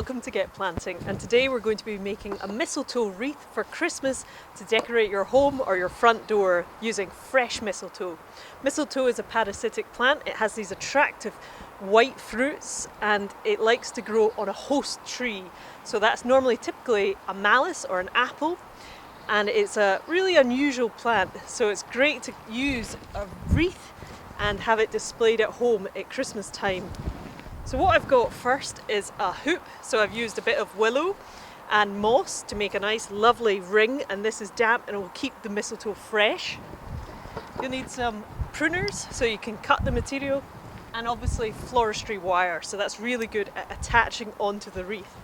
welcome to Get Planting, and today we're going to be making a mistletoe wreath for Christmas to decorate your home or your front door using fresh mistletoe. Mistletoe is a parasitic plant. It has these attractive white fruits and it likes to grow on a host tree. So that's typically a malus or an apple, and it's a really unusual plant, so it's great to use a wreath and have it displayed at home at Christmas time. So what I've got first is a hoop. So I've used a bit of willow and moss to make a nice lovely ring, and this is damp and it will keep the mistletoe fresh. You'll need some pruners so you can cut the material, and obviously floristry wire, so that's really good at attaching onto the wreath.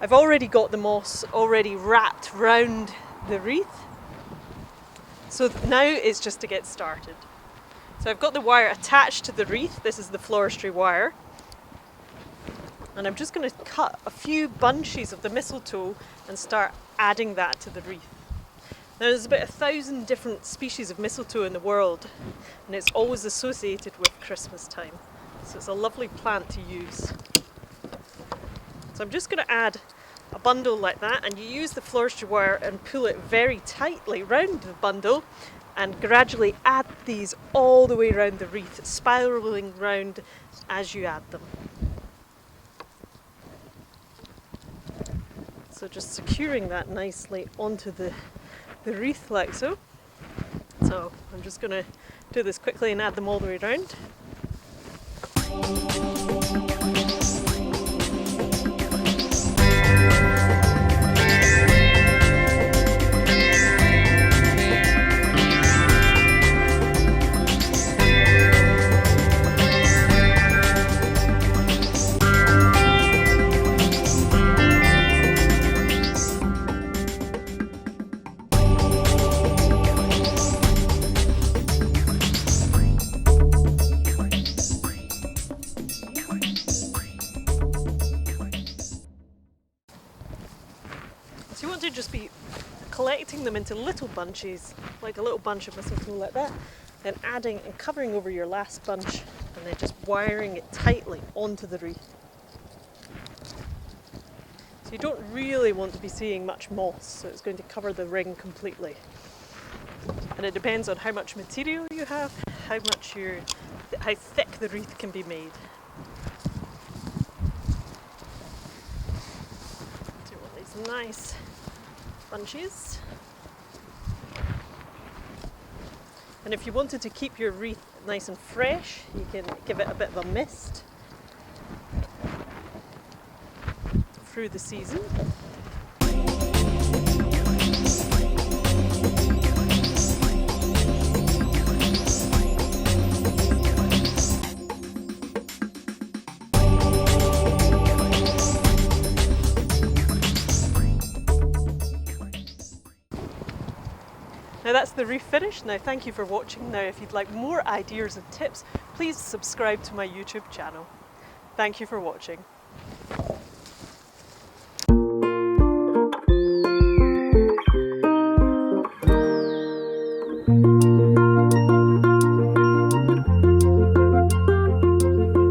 I've already got the moss already wrapped round the wreath, so now it's just to get started. So I've got the wire attached to the wreath. This is the floristry wire. And I'm just going to cut a few bunches of the mistletoe and start adding that to the wreath. Now there's about 1,000 different species of mistletoe in the world, and it's always associated with Christmas time. So it's a lovely plant to use. So I'm just going to add a bundle like that, and you use the floristry wire and pull it very tightly round the bundle and gradually add these all the way around the wreath, spiraling round as you add them. So just securing that nicely onto the wreath like so. So I'm just going to do this quickly and add them all the way around. So you want to just be collecting them into little bunches, like a little bunch of mistletoe like that, then adding and covering over your last bunch, and then just wiring it tightly onto the wreath. So you don't really want to be seeing much moss, so it's going to cover the ring completely. And it depends on how much material you have, how thick the wreath can be made. So you want these nice bunches. And if you wanted to keep your wreath nice and fresh, you can give it a bit of a mist through the season. Now that's the wreath finished. Now thank you for watching. Now if you'd like more ideas and tips, please subscribe to my YouTube channel. Thank you for watching.